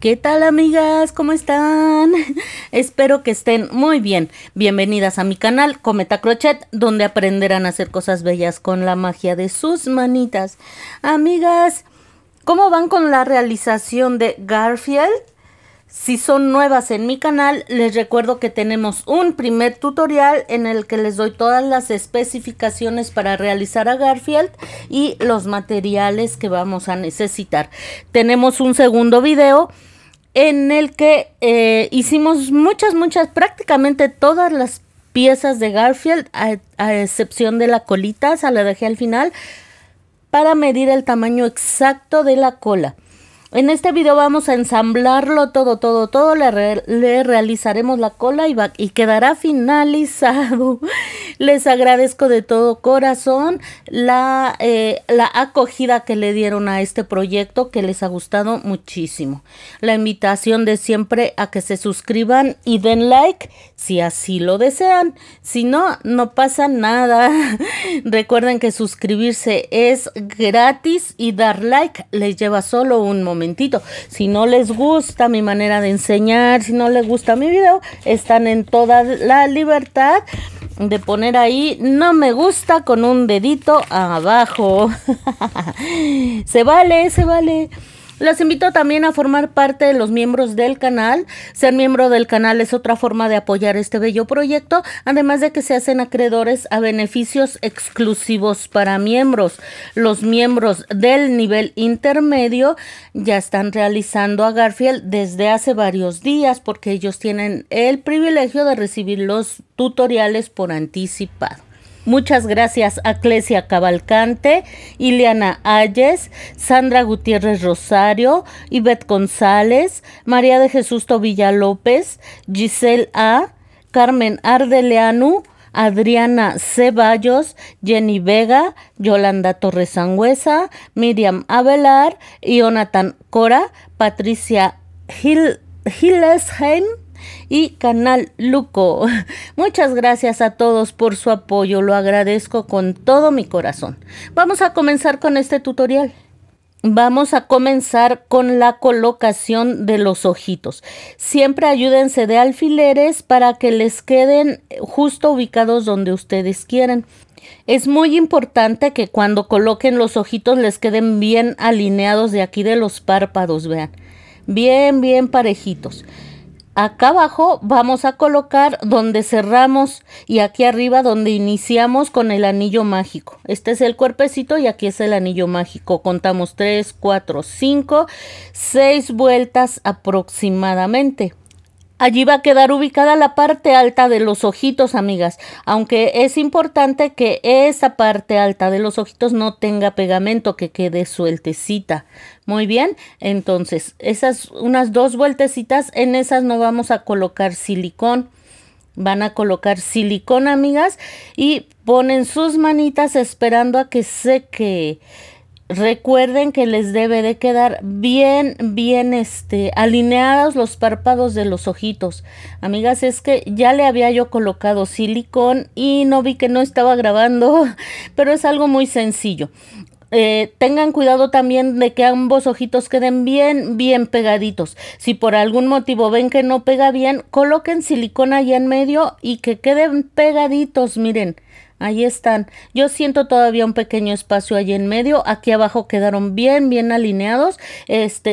¿Qué tal, amigas? ¿Cómo están? Espero que estén muy bien. Bienvenidas a mi canal Cometa Crochet, donde aprenderán a hacer cosas bellas con la magia de sus manitas. Amigas, ¿cómo van con la realización de Garfield? Si son nuevas en mi canal, les recuerdo que tenemos un primer tutorial en el que les doy todas las especificaciones para realizar a Garfield y los materiales que vamos a necesitar. Tenemos un segundo video en el que hicimos prácticamente todas las piezas de Garfield, a excepción de la colita, se la dejé al final para medir el tamaño exacto de la cola. En este video vamos a ensamblarlo todo, le realizaremos la cola y quedará finalizado. Les agradezco de todo corazón la acogida que le dieron a este proyecto, que les ha gustado muchísimo. La invitación de siempre a que se suscriban y den like si así lo desean. Si no, no pasa nada. Recuerden que suscribirse es gratis y dar like les lleva solo un momento. Si no les gusta mi manera de enseñar, si no les gusta mi video, están en toda la libertad de poner ahí no me gusta con un dedito abajo. Se vale, se vale. Los invito también a formar parte de los miembros del canal. Ser miembro del canal es otra forma de apoyar este bello proyecto, además de que se hacen acreedores a beneficios exclusivos para miembros. Los miembros del nivel intermedio ya están realizando a Garfield desde hace varios días, porque ellos tienen el privilegio de recibir los tutoriales por anticipado. Muchas gracias a Clesia Cavalcante, Ileana Ayes, Sandra Gutiérrez Rosario, Ivette González, María de Jesús Tobilla López, Giselle A., Carmen Ardeleanu, Adriana Ceballos, Jenny Vega, Yolanda Torres Sangüesa, Miriam Avelar, Jonathan Cora, Patricia Hillesheim y Canal Luco. Muchas gracias a todos por su apoyo, lo agradezco con todo mi corazón. Vamos a comenzar con este tutorial. Vamos a comenzar con la colocación de los ojitos. Siempre ayúdense de alfileres para que les queden justo ubicados donde ustedes quieren. Es muy importante que cuando coloquen los ojitos les queden bien alineados de aquí de los párpados, vean. Bien parejitos. Acá abajo vamos a colocar donde cerramos y aquí arriba donde iniciamos con el anillo mágico. Este es el cuerpecito y aquí es el anillo mágico. Contamos 3, 4, 5, 6 vueltas aproximadamente. Allí va a quedar ubicada la parte alta de los ojitos, amigas, aunque es importante que esa parte alta de los ojitos no tenga pegamento, que quede sueltecita. Muy bien, entonces esas unas 2 vueltecitas, en esas no vamos a colocar silicón. Van a colocar silicón, amigas, y ponen sus manitas esperando a que seque. Recuerden que les debe de quedar bien alineados los párpados de los ojitos. Amigas, es que ya le había yo colocado silicón y no vi que no estaba grabando, pero es algo muy sencillo. Tengan cuidado también de que ambos ojitos queden bien pegaditos. Si por algún motivo ven que no pega bien, coloquen silicón ahí en medio y que queden pegaditos, miren. Ahí están. Yo siento todavía un pequeño espacio ahí en medio. Aquí abajo quedaron bien alineados.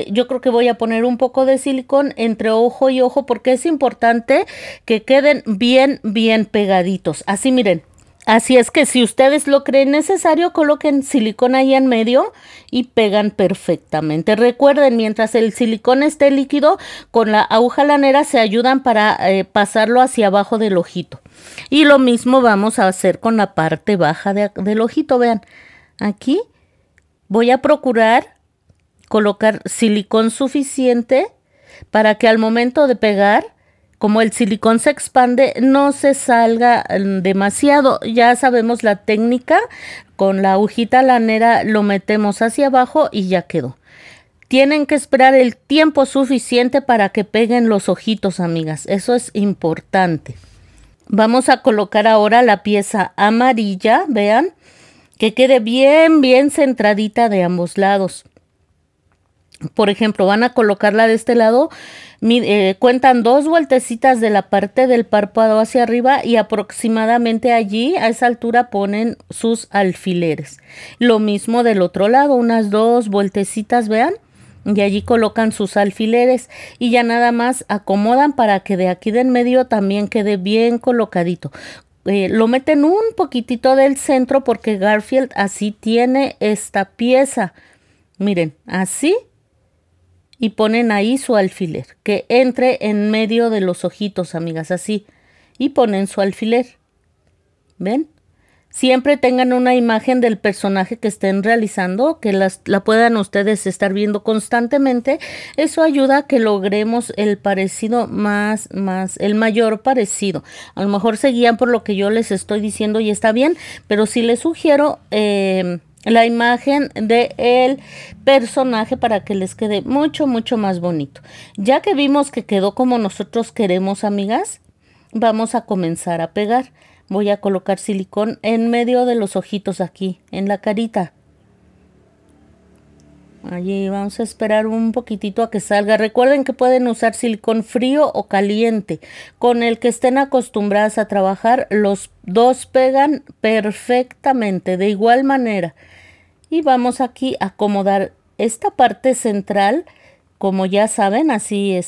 Yo creo que voy a poner un poco de silicón entre ojo y ojo porque es importante que queden bien pegaditos. Así, miren. Así es que si ustedes lo creen necesario, coloquen silicón ahí en medio y pegan perfectamente. Recuerden, mientras el silicón esté líquido, con la aguja lanera se ayudan para pasarlo hacia abajo del ojito. Y lo mismo vamos a hacer con la parte baja del ojito. Vean, aquí voy a procurar colocar silicón suficiente para que al momento de pegar, como el silicón se expande, no se salga demasiado. Ya sabemos la técnica. Con la agujita lanera lo metemos hacia abajo y ya quedó. Tienen que esperar el tiempo suficiente para que peguen los ojitos, amigas. Eso es importante. Vamos a colocar ahora la pieza amarilla. Vean, que quede bien centradita de ambos lados. Por ejemplo, van a colocarla de este lado, cuentan 2 vueltecitas de la parte del párpado hacia arriba y aproximadamente allí, a esa altura, ponen sus alfileres. Lo mismo del otro lado, unas 2 vueltecitas, vean, y allí colocan sus alfileres y ya nada más acomodan para que de aquí de en medio también quede bien colocadito. Lo meten un poquitito del centro porque Garfield así tiene esta pieza. Miren, así. Y ponen ahí su alfiler, que entre en medio de los ojitos, amigas, así. Y ponen su alfiler. ¿Ven? Siempre tengan una imagen del personaje que estén realizando, que la puedan ustedes estar viendo constantemente. Eso ayuda a que logremos el parecido el mayor parecido. A lo mejor se guían por lo que yo les estoy diciendo y está bien, pero sí les sugiero la imagen del personaje para que les quede mucho, mucho más bonito. Ya que vimos que quedó como nosotros queremos, amigas, vamos a comenzar a pegar. Voy a colocar silicón en medio de los ojitos aquí, en la carita. Allí vamos a esperar un poquitito a que salga. Recuerden que pueden usar silicón frío o caliente. Con el que estén acostumbradas a trabajar, los dos pegan perfectamente, de igual manera. Y vamos aquí a acomodar esta parte central, como ya saben, así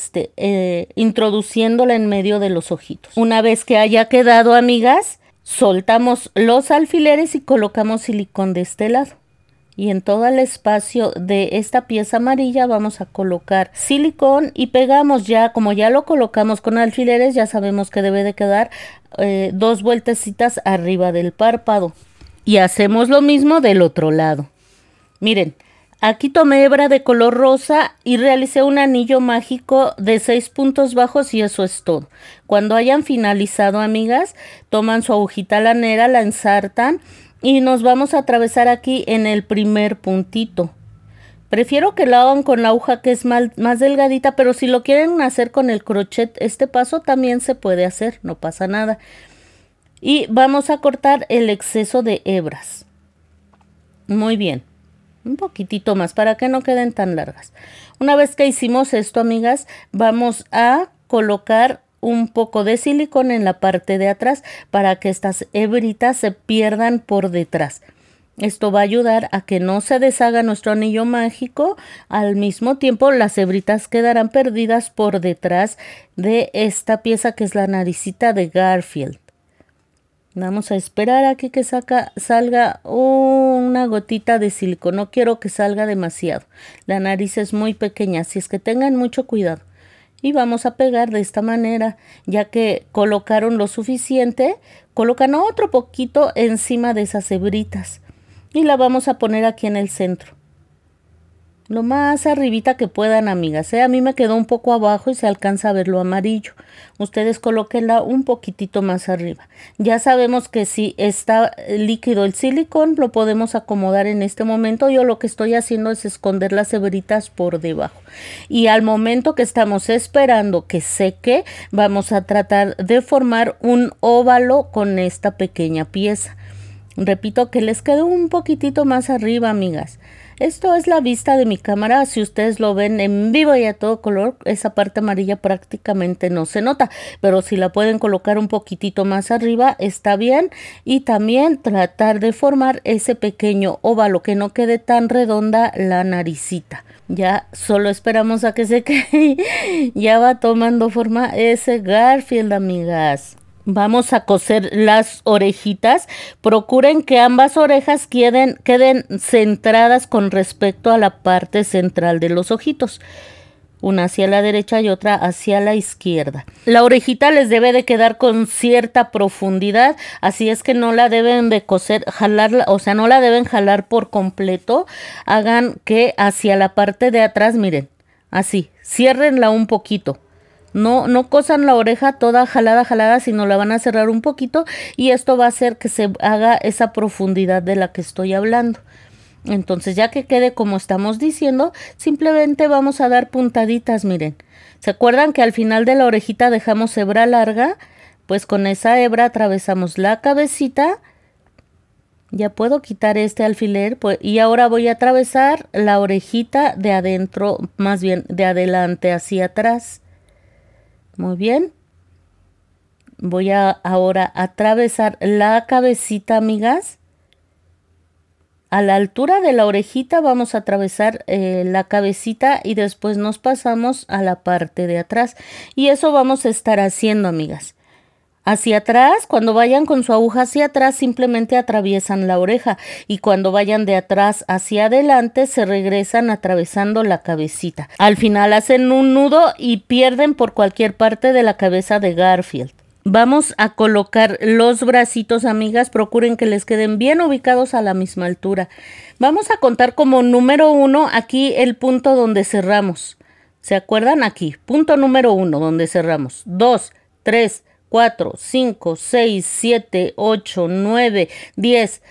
introduciéndola en medio de los ojitos. Una vez que haya quedado, amigas, soltamos los alfileres y colocamos silicón de este lado. Y en todo el espacio de esta pieza amarilla vamos a colocar silicón y pegamos ya, como ya lo colocamos con alfileres, ya sabemos que debe de quedar 2 vueltecitas arriba del párpado. Y hacemos lo mismo del otro lado. Miren, aquí tomé hebra de color rosa y realicé un anillo mágico de 6 puntos bajos y eso es todo. Cuando hayan finalizado, amigas, toman su agujita lanera, la ensartan y nos vamos a atravesar aquí en el primer puntito. Prefiero que lo hagan con la aguja que es más delgadita, pero si lo quieren hacer con el crochet, este paso también se puede hacer, no pasa nada. Y vamos a cortar el exceso de hebras. Muy bien. Un poquitito más para que no queden tan largas. Una vez que hicimos esto, amigas, vamos a colocar un poco de silicón en la parte de atrás para que estas hebritas se pierdan por detrás. Esto va a ayudar a que no se deshaga nuestro anillo mágico. Al mismo tiempo, las hebritas quedarán perdidas por detrás de esta pieza que es la naricita de Garfield. Vamos a esperar aquí que salga una gotita de silicón. No quiero que salga demasiado. La nariz es muy pequeña, así es que tengan mucho cuidado. Y vamos a pegar de esta manera. Ya que colocaron lo suficiente, colocan otro poquito encima de esas hebritas. Y la vamos a poner aquí en el centro. Lo más arribita que puedan, amigas. A mí me quedó un poco abajo y se alcanza a ver lo amarillo. Ustedes colóquenla un poquitito más arriba. Ya sabemos que si está líquido el silicón, lo podemos acomodar en este momento. Yo lo que estoy haciendo es esconder las hebritas por debajo. Y al momento que estamos esperando que seque, vamos a tratar de formar un óvalo con esta pequeña pieza. Repito que les quedó un poquitito más arriba, amigas. Esto es la vista de mi cámara. Si ustedes lo ven en vivo y a todo color, esa parte amarilla prácticamente no se nota. Pero si la pueden colocar un poquitito más arriba, está bien. Y también tratar de formar ese pequeño óvalo, que no quede tan redonda la naricita. Ya solo esperamos a que seque. Ya va tomando forma ese Garfield, amigas. Vamos a coser las orejitas. Procuren que ambas orejas queden centradas con respecto a la parte central de los ojitos. Una hacia la derecha y otra hacia la izquierda. La orejita les debe de quedar con cierta profundidad, así es que no la deben de coser, jalarla, o sea, no la deben jalar por completo. Hagan que hacia la parte de atrás, miren, así, ciérrenla un poquito. No cosan la oreja toda jalada, sino la van a cerrar un poquito y esto va a hacer que se haga esa profundidad de la que estoy hablando. Entonces, ya que quede como estamos diciendo, simplemente vamos a dar puntaditas, miren. ¿Se acuerdan que al final de la orejita dejamos hebra larga? Pues con esa hebra atravesamos la cabecita, Ya puedo quitar este alfiler pues, y ahora voy a atravesar la orejita de adentro, más bien de adelante hacia atrás. Muy bien. Voy a ahora atravesar la cabecita, amigas. A la altura de la orejita vamos a atravesar la cabecita y después nos pasamos a la parte de atrás. Y eso vamos a estar haciendo, amigas. Hacia atrás, cuando vayan con su aguja hacia atrás, simplemente atraviesan la oreja. Y cuando vayan de atrás hacia adelante, se regresan atravesando la cabecita. Al final hacen un nudo y pierden por cualquier parte de la cabeza de Garfield. Vamos a colocar los bracitos, amigas, procuren que les queden bien ubicados a la misma altura. Vamos a contar como número 1 aquí el punto donde cerramos. ¿Se acuerdan? Aquí, punto número 1 donde cerramos. 2, 3, 4, 5, 6, 7, 8, 9, 10,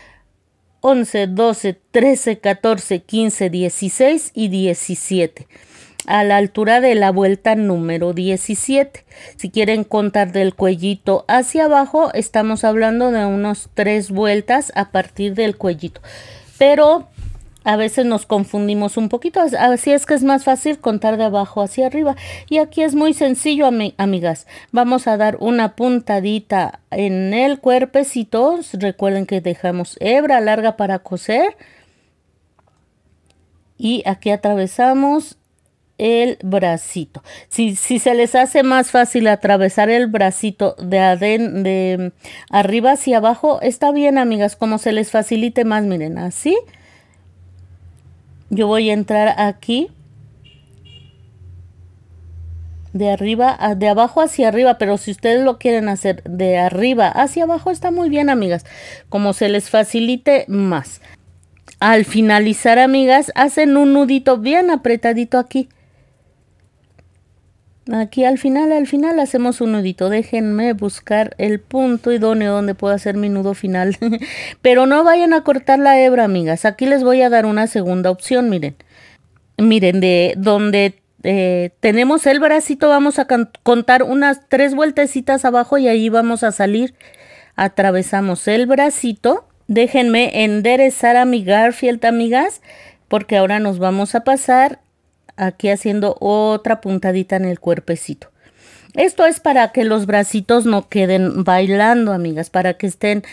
11, 12, 13, 14, 15, 16 y 17. A la altura de la vuelta número 17. Si quieren contar del cuellito hacia abajo, estamos hablando de unos 3 vueltas a partir del cuellito. Pero a veces nos confundimos un poquito, así es que es más fácil contar de abajo hacia arriba. Y aquí es muy sencillo, amigas. Vamos a dar una puntadita en el cuerpecito. Recuerden que dejamos hebra larga para coser. Y aquí atravesamos el bracito. Si se les hace más fácil atravesar el bracito de arriba hacia abajo, está bien, amigas, como se les facilite más. Miren, así. Yo voy a entrar aquí de abajo hacia arriba, pero si ustedes lo quieren hacer de arriba hacia abajo, está muy bien, amigas, como se les facilite más. Al finalizar, amigas, hacen un nudito bien apretadito aquí. Aquí al final hacemos un nudito. Déjenme buscar el punto idóneo donde puedo hacer mi nudo final. Pero no vayan a cortar la hebra, amigas. Aquí les voy a dar una segunda opción, miren. Miren, de donde tenemos el bracito vamos a contar unas 3 vueltecitas abajo y ahí vamos a salir. Atravesamos el bracito. Déjenme enderezar a mi Garfield, amigas, porque ahora nos vamos a pasar aquí haciendo otra puntadita en el cuerpecito. Esto es para que los bracitos no queden bailando, amigas, para que estén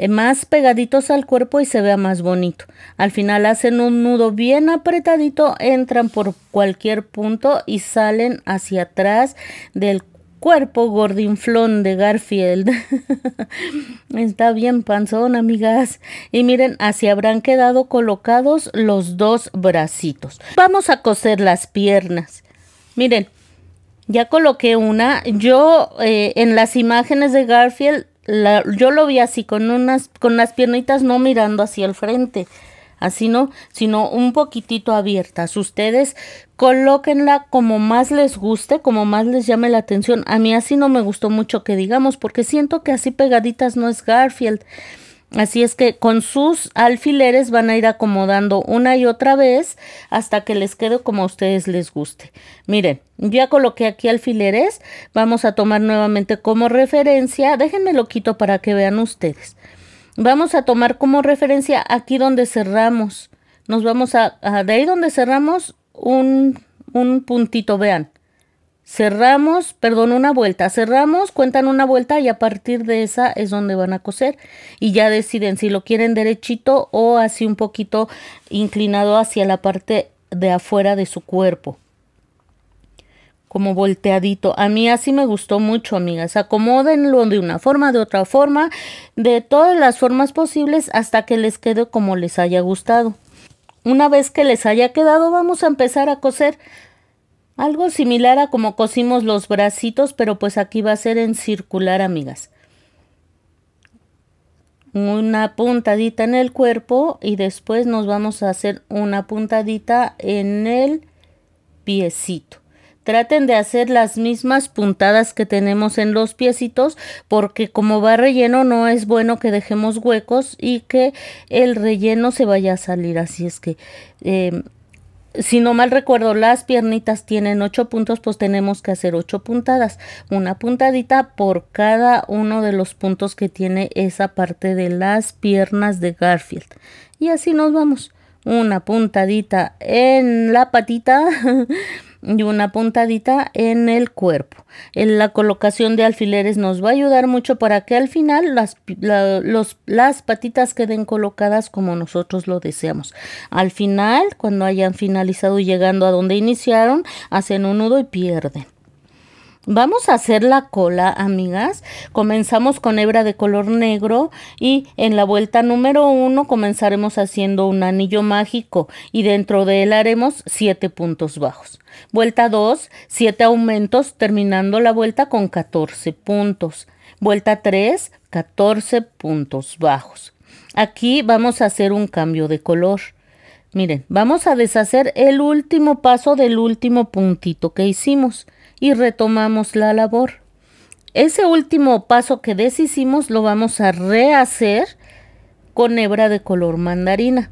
más pegaditos al cuerpo y se vea más bonito. Al final hacen un nudo bien apretadito, entran por cualquier punto y salen hacia atrás del cuerpo gordinflón de Garfield. Está bien panzón, amigas. Y miren, así habrán quedado colocados los 2 bracitos. Vamos a coser las piernas. Miren, ya coloqué una. Yo en las imágenes de Garfield, yo lo vi así, con las piernitas no mirando hacia el frente. Así no, sino un poquitito abiertas. Ustedes colóquenla como más les guste, como más les llame la atención. A mí así no me gustó mucho que digamos, porque siento que así pegaditas no es Garfield. Así es que con sus alfileres van a ir acomodando una y otra vez hasta que les quede como a ustedes les guste. Miren, ya coloqué aquí alfileres. Vamos a tomar nuevamente como referencia. Déjenme lo quito para que vean ustedes. Vamos a tomar como referencia aquí donde cerramos. Nos vamos de ahí donde cerramos un puntito, vean. Cerramos, perdón, una vuelta. Cerramos, cuentan una vuelta y a partir de esa es donde van a coser. Y ya deciden si lo quieren derechito o así un poquito inclinado hacia la parte de afuera de su cuerpo. Como volteadito. A mí así me gustó mucho, amigas. Acomódenlo de una forma, de otra forma, de todas las formas posibles hasta que les quede como les haya gustado. Una vez que les haya quedado, vamos a empezar a coser algo similar a como cosimos los bracitos, pero pues aquí va a ser en circular, amigas. Una puntadita en el cuerpo y después nos vamos a hacer una puntadita en el piecito. Traten de hacer las mismas puntadas que tenemos en los piecitos porque como va relleno no es bueno que dejemos huecos y que el relleno se vaya a salir. Así es que Si no mal recuerdo, las piernitas tienen 8 puntos, pues tenemos que hacer 8 puntadas. Una puntadita por cada uno de los puntos que tiene esa parte de las piernas de Garfield. Y así nos vamos. Una puntadita en la patita y una puntadita en el cuerpo. En la colocación de alfileres nos va a ayudar mucho para que al final las patitas queden colocadas como nosotros lo deseamos. Al final, cuando hayan finalizado y llegando a donde iniciaron, hacen un nudo y pierden. Vamos a hacer la cola, amigas. Comenzamos con hebra de color negro y en la vuelta número 1 comenzaremos haciendo un anillo mágico y dentro de él haremos 7 puntos bajos. Vuelta 2, 7 aumentos, terminando la vuelta con 14 puntos. Vuelta 3, 14 puntos bajos. Aquí vamos a hacer un cambio de color. Miren, vamos a deshacer el último paso del último puntito que hicimos y retomamos la labor. Ese último paso que deshicimos lo vamos a rehacer con hebra de color mandarina.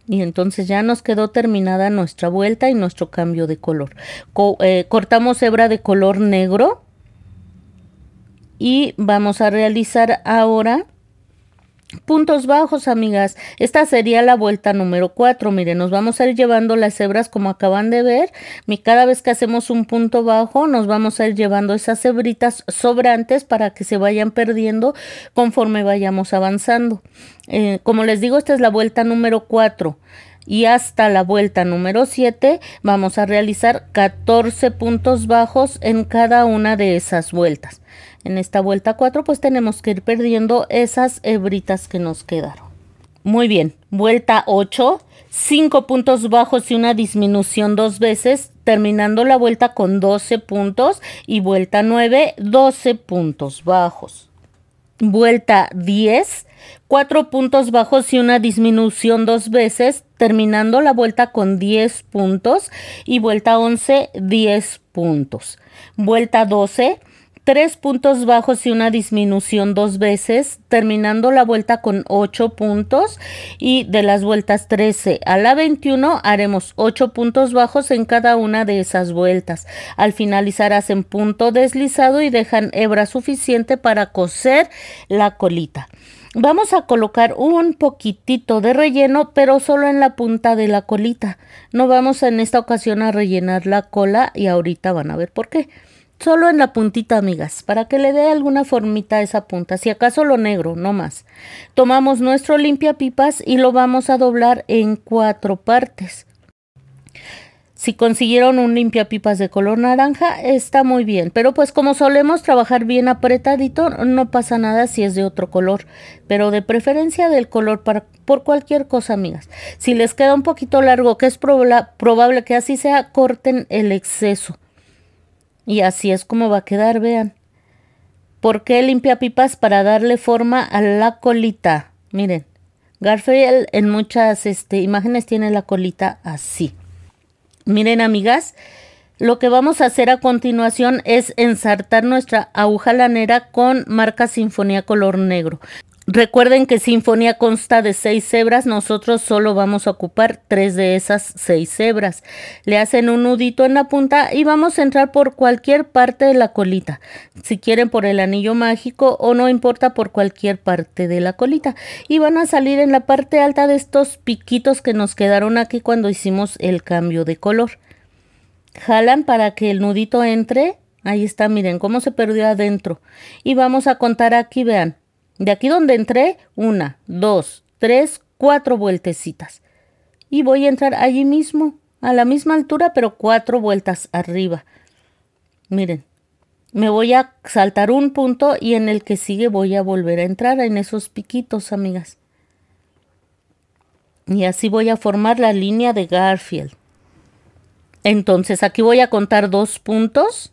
Y entonces ya nos quedó terminada nuestra vuelta y nuestro cambio de color. Cortamos hebra de color negro y vamos a realizar ahora puntos bajos, amigas. Esta sería la vuelta número 4. Miren, nos vamos a ir llevando las hebras como acaban de ver. Cada vez que hacemos un punto bajo, nos vamos a ir llevando esas hebritas sobrantes para que se vayan perdiendo conforme vayamos avanzando. Como les digo, esta es la vuelta número 4. Y hasta la vuelta número 7 vamos a realizar 14 puntos bajos en cada una de esas vueltas. En esta vuelta 4 pues tenemos que ir perdiendo esas hebritas que nos quedaron. Muy bien, vuelta 8, 5 puntos bajos y una disminución 2 veces, terminando la vuelta con 12 puntos y vuelta 9, 12 puntos bajos. Vuelta 10, 4 puntos bajos y una disminución 2 veces, terminando la vuelta con 10 puntos y vuelta 11, 10 puntos. Vuelta 12, 3 puntos bajos y una disminución 2 veces, terminando la vuelta con 8 puntos y de las vueltas 13 a la 21 haremos 8 puntos bajos en cada una de esas vueltas. Al finalizar hacen punto deslizado y dejan hebra suficiente para coser la colita. Vamos a colocar un poquitito de relleno, pero solo en la punta de la colita. No vamos en esta ocasión a rellenar la cola y ahorita van a ver por qué. Solo en la puntita, amigas, para que le dé alguna formita a esa punta, si acaso lo negro, no más. Tomamos nuestro limpiapipas y lo vamos a doblar en 4 partes. Si consiguieron un limpiapipas de color naranja, está muy bien, pero pues como solemos trabajar bien apretadito, no pasa nada si es de otro color, pero de preferencia del color por cualquier cosa, amigas. Si les queda un poquito largo, que es probable que así sea, corten el exceso. Y así es como va a quedar, vean. ¿Por qué limpiapipas? Para darle forma a la colita. Miren, Garfield en muchas imágenes tiene la colita así. Miren, amigas, lo que vamos a hacer a continuación es ensartar nuestra aguja lanera con marca Sinfonía color negro. Recuerden que Sinfonía consta de 6 hebras, nosotros solo vamos a ocupar 3 de esas 6 hebras. Le hacen un nudito en la punta y vamos a entrar por cualquier parte de la colita. Si quieren por el anillo mágico o no importa, por cualquier parte de la colita. Y van a salir en la parte alta de estos piquitos que nos quedaron aquí cuando hicimos el cambio de color. Jalan para que el nudito entre. Ahí está, miren cómo se perdió adentro. Y vamos a contar aquí, vean. De aquí donde entré, 1, 2, 3, 4 vueltecitas. Y voy a entrar allí mismo, a la misma altura, pero 4 vueltas arriba. Miren, me voy a saltar un punto y en el que sigue voy a volver a entrar en esos piquitos, amigas. Y así voy a formar la línea de Garfield. Entonces, aquí voy a contar 2 puntos.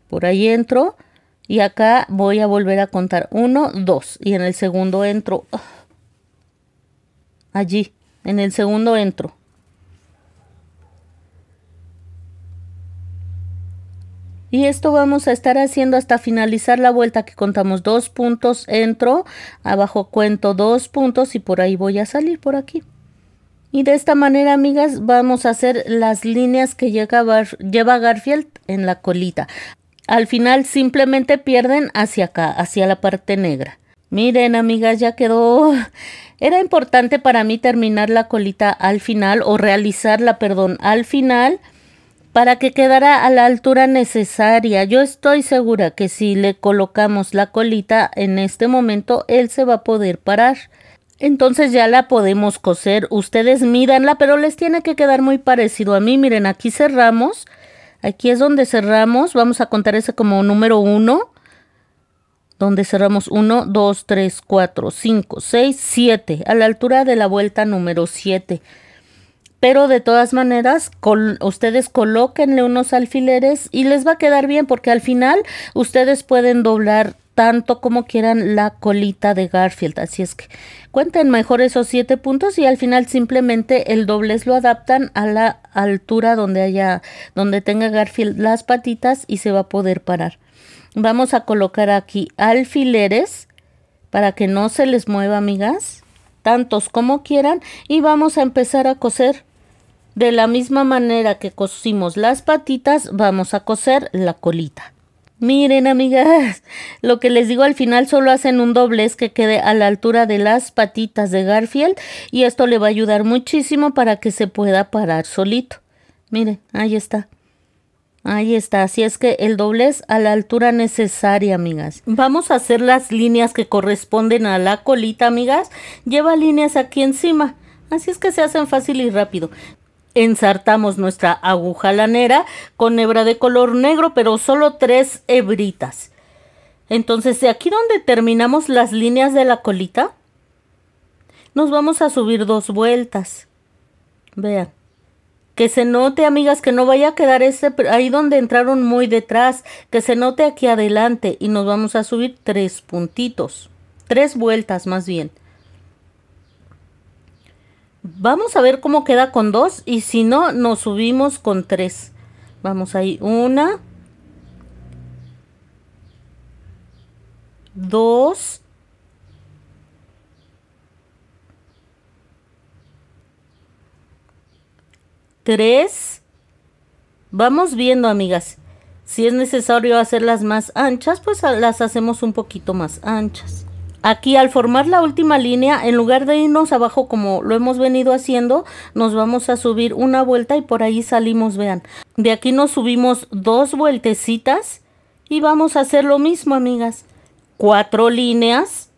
Por ahí entro. Y acá voy a volver a contar 1, 2. Y en el segundo entro. Allí, en el segundo entro. Y esto vamos a estar haciendo hasta finalizar la vuelta, que contamos 2 puntos, entro, abajo cuento 2 puntos y por ahí voy a salir por aquí. Y de esta manera, amigas, vamos a hacer las líneas que lleva Garfield en la colita. Al final simplemente pierden hacia acá, hacia la parte negra. Miren, amigas, ya quedó. Era importante para mí terminar la colita al final, o realizarla, perdón, al final, para que quedara a la altura necesaria. Yo estoy segura que si le colocamos la colita en este momento, él se va a poder parar. Entonces ya la podemos coser. Ustedes mídanla, pero les tiene que quedar muy parecido a mí. Miren, aquí cerramos. Aquí es donde cerramos. Vamos a contar ese como número 1. Donde cerramos 1, 2, 3, 4, 5, 6, 7. A la altura de la vuelta número 7. Pero de todas maneras, ustedes colóquenle unos alfileres y les va a quedar bien, porque al final ustedes pueden doblar tanto como quieran la colita de Garfield. Así es que cuenten mejor esos 7 puntos y al final simplemente el doblez lo adaptan a la altura donde tenga Garfield las patitas y se va a poder parar. Vamos a colocar aquí alfileres para que no se les mueva, amigas, tantos como quieran, y vamos a empezar a coser. De la misma manera que cosimos las patitas, vamos a coser la colita. Miren, amigas, lo que les digo, al final solo hacen un doblez que quede a la altura de las patitas de Garfield y esto le va a ayudar muchísimo para que se pueda parar solito. Miren, ahí está. Ahí está, así es que el doblez a la altura necesaria, amigas. Vamos a hacer las líneas que corresponden a la colita, amigas. Lleva líneas aquí encima, así es que se hacen fácil y rápido. Ensartamos nuestra aguja lanera con hebra de color negro, pero solo 3 hebritas. Entonces, de aquí donde terminamos las líneas de la colita, nos vamos a subir 2 vueltas. Vean. Que se note, amigas, que no vaya a quedar ahí donde entraron muy detrás, que se note aquí adelante y nos vamos a subir 3 puntitos, 3 vueltas más bien. Vamos a ver cómo queda con 2 y si no, nos subimos con 3. Vamos ahí, 1, 2, 3. Vamos viendo, amigas. Si es necesario hacerlas más anchas, pues las hacemos un poquito más anchas. Aquí al formar la última línea, en lugar de irnos abajo como lo hemos venido haciendo, nos vamos a subir una vuelta y por ahí salimos, vean. De aquí nos subimos 2 vueltecitas y vamos a hacer lo mismo, amigas. 4 líneas.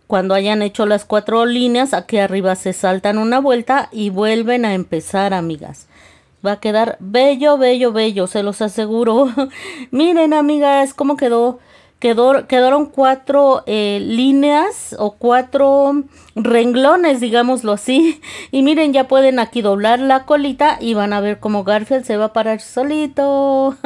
Cuando hayan hecho las 4 líneas, aquí arriba se saltan una vuelta y vuelven a empezar, amigas. Va a quedar bello, bello, bello, se los aseguro. Miren, amigas, cómo quedó. Quedaron 4 líneas o 4 renglones, digámoslo así. Y miren, ya pueden aquí doblar la colita y van a ver cómo Garfield se va a parar solito.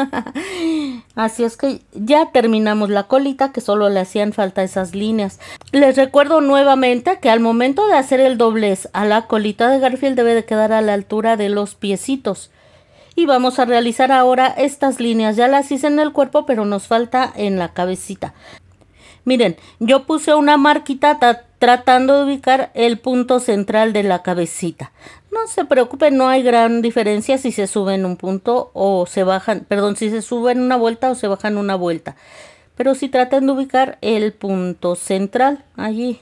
Así es que ya terminamos la colita, que solo le hacían falta esas líneas. Les recuerdo nuevamente que al momento de hacer el doblez a la colita de Garfield debe de quedar a la altura de los piecitos. Y vamos a realizar ahora estas líneas. Ya las hice en el cuerpo, pero nos falta en la cabecita. Miren, yo puse una marquita tratando de ubicar el punto central de la cabecita. No se preocupen, no hay gran diferencia si se suben un punto o se bajan, perdón, si se suben una vuelta o se bajan una vuelta. Pero sí traten de ubicar el punto central allí.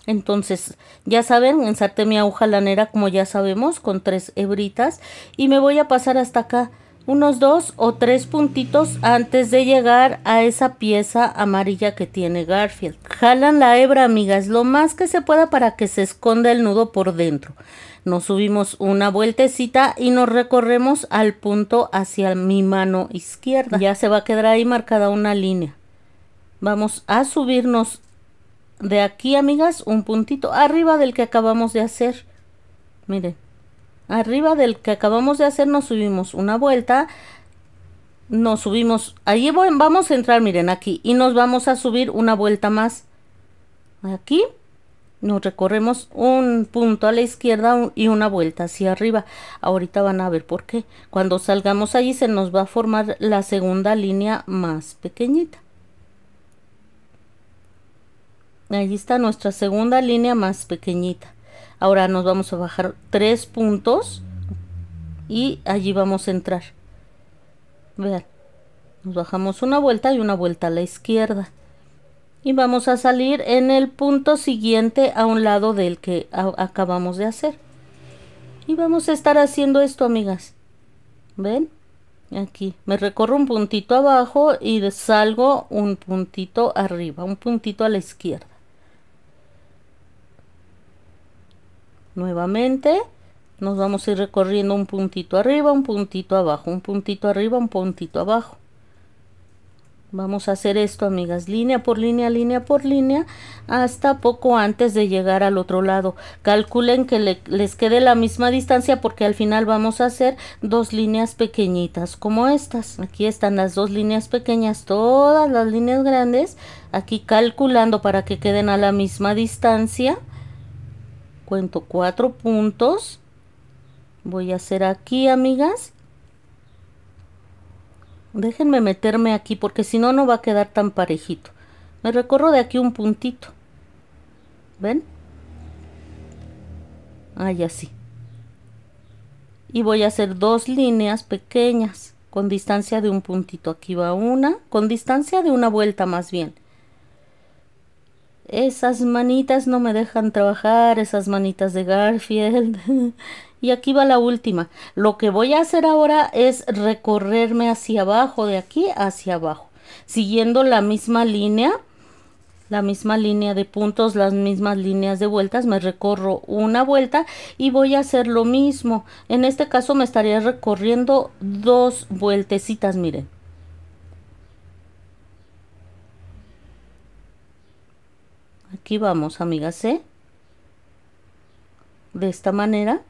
Entonces, ya saben, ensarté mi aguja lanera como ya sabemos con 3 hebritas y me voy a pasar hasta acá unos 2 o 3 puntitos antes de llegar a esa pieza amarilla que tiene Garfield. Jalan la hebra, amigas, lo más que se pueda para que se esconda el nudo por dentro. Nos subimos una vueltecita y nos recorremos al punto hacia mi mano izquierda. Ya se va a quedar ahí marcada una línea. Vamos a subirnos de aquí, amigas, un puntito arriba del que acabamos de hacer. Miren, arriba del que acabamos de hacer nos subimos una vuelta, nos subimos, allí vamos a entrar, miren, aquí, y nos vamos a subir una vuelta más. Aquí nos recorremos un punto a la izquierda y una vuelta hacia arriba. Ahorita van a ver por qué. Cuando salgamos allí se nos va a formar la segunda línea más pequeñita. Allí está nuestra segunda línea más pequeñita. Ahora nos vamos a bajar 3 puntos y allí vamos a entrar. Vean, nos bajamos una vuelta y una vuelta a la izquierda. Y vamos a salir en el punto siguiente a un lado del que acabamos de hacer. Y vamos a estar haciendo esto, amigas. ¿Ven? Aquí me recorro un puntito abajo y salgo un puntito arriba, un puntito a la izquierda. Nuevamente nos vamos a ir recorriendo un puntito arriba, un puntito abajo, un puntito arriba, un puntito abajo. Vamos a hacer esto, amigas, línea por línea, hasta poco antes de llegar al otro lado. Calculen que les quede la misma distancia, porque al final vamos a hacer 2 líneas pequeñitas como estas. Aquí están las 2 líneas pequeñas, todas las líneas grandes, aquí calculando para que queden a la misma distancia. Cuento 4 puntos. Voy a hacer aquí, amigas. Déjenme meterme aquí porque si no, no va a quedar tan parejito. Me recorro de aquí un puntito. ¿Ven? Ahí así. Y voy a hacer 2 líneas pequeñas con distancia de un puntito. Aquí va una, con distancia de una vuelta más bien. Esas manitas no me dejan trabajar, esas manitas de Garfield. Y aquí va la última. Lo que voy a hacer ahora es recorrerme hacia abajo, de aquí hacia abajo, siguiendo la misma línea de puntos, las mismas líneas de vueltas. Me recorro una vuelta y voy a hacer lo mismo. En este caso me estaría recorriendo 2 vueltecitas, miren. Aquí vamos, amigas, ¿eh? De esta manera.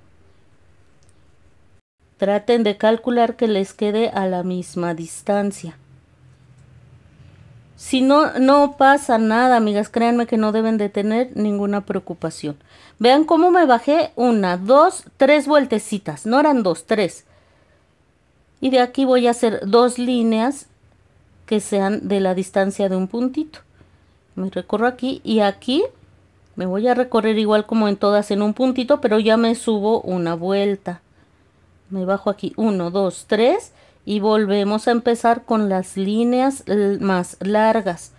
Traten de calcular que les quede a la misma distancia. Si no, no pasa nada, amigas. Créanme que no deben de tener ninguna preocupación. Vean cómo me bajé 1, 2, 3 vueltecitas. No eran 2, 3. Y de aquí voy a hacer 2 líneas que sean de la distancia de un puntito. Me recorro aquí y aquí me voy a recorrer igual como en todas en un puntito, pero ya me subo una vuelta. Me bajo aquí 1, 2, 3 y volvemos a empezar con las líneas más largas.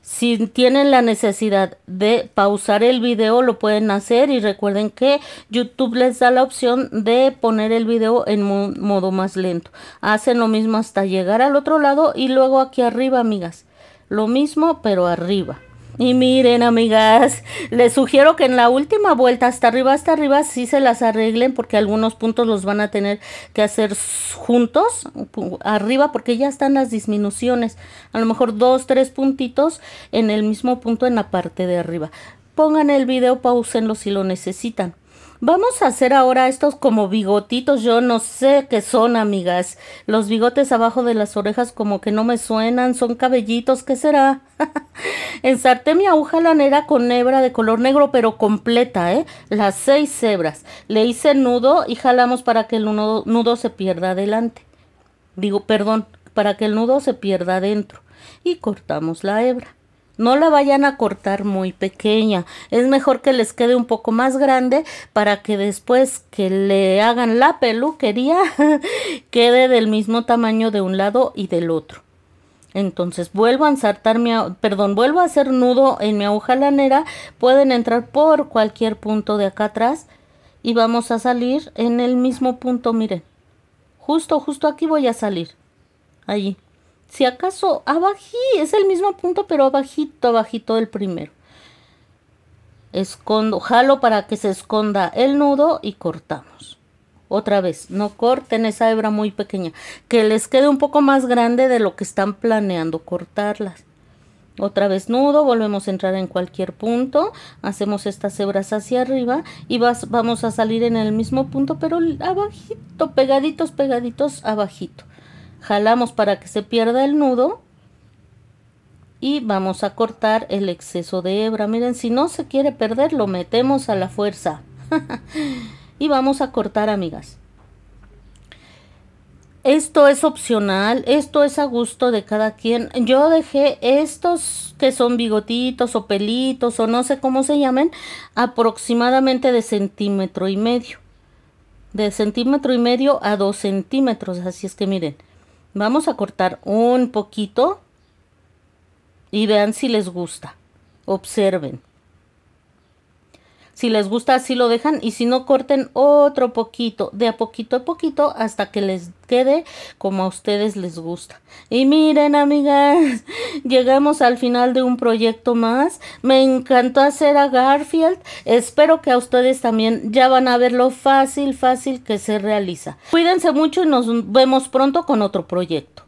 Si tienen la necesidad de pausar el video, lo pueden hacer, y recuerden que YouTube les da la opción de poner el video en modo más lento. Hacen lo mismo hasta llegar al otro lado y luego aquí arriba, amigas, lo mismo pero arriba. Y miren, amigas, les sugiero que en la última vuelta hasta arriba sí se las arreglen, porque algunos puntos los van a tener que hacer juntos arriba, porque ya están las disminuciones. A lo mejor 2, 3 puntitos en el mismo punto en la parte de arriba. Pongan el video, pausenlo si lo necesitan. Vamos a hacer ahora estos como bigotitos. Yo no sé qué son, amigas. Los bigotes abajo de las orejas como que no me suenan. Son cabellitos. ¿Qué será? Ensarté mi aguja lanera con hebra de color negro, pero completa, las 6 hebras. Le hice nudo y jalamos para que el nudo se pierda adelante. Perdón, para que el nudo se pierda adentro. Y cortamos la hebra. No la vayan a cortar muy pequeña. Es mejor que les quede un poco más grande para que después que le hagan la peluquería quede del mismo tamaño de un lado y del otro. Entonces vuelvo a ensartar vuelvo a hacer nudo en mi aguja lanera. Pueden entrar por cualquier punto de acá atrás y vamos a salir en el mismo punto, miren. Justo aquí voy a salir. Allí. Si acaso abají, es el mismo punto, pero abajito del primero. Jalo para que se esconda el nudo y cortamos. Otra vez, no corten esa hebra muy pequeña, que les quede un poco más grande de lo que están planeando cortarlas. Otra vez nudo, volvemos a entrar en cualquier punto, hacemos estas hebras hacia arriba y vamos a salir en el mismo punto, pero abajito, pegaditos abajito. Jalamos para que se pierda el nudo y vamos a cortar el exceso de hebra. Miren, si no se quiere perder, lo metemos a la fuerza. Y vamos a cortar, amigas. Esto es opcional, esto es a gusto de cada quien. Yo dejé estos que son bigotitos o pelitos o no sé cómo se llamen, aproximadamente de centímetro y medio. De centímetro y medio a 2 centímetros. Así es que miren, vamos a cortar un poquito y vean si les gusta. Observen. Si les gusta, así lo dejan, y si no, corten otro poquito, de a poquito hasta que les quede como a ustedes les gusta. Y miren, amigas, llegamos al final de un proyecto más. Me encantó hacer a Garfield. Espero que a ustedes también ya van a ver lo fácil que se realiza. Cuídense mucho y nos vemos pronto con otro proyecto.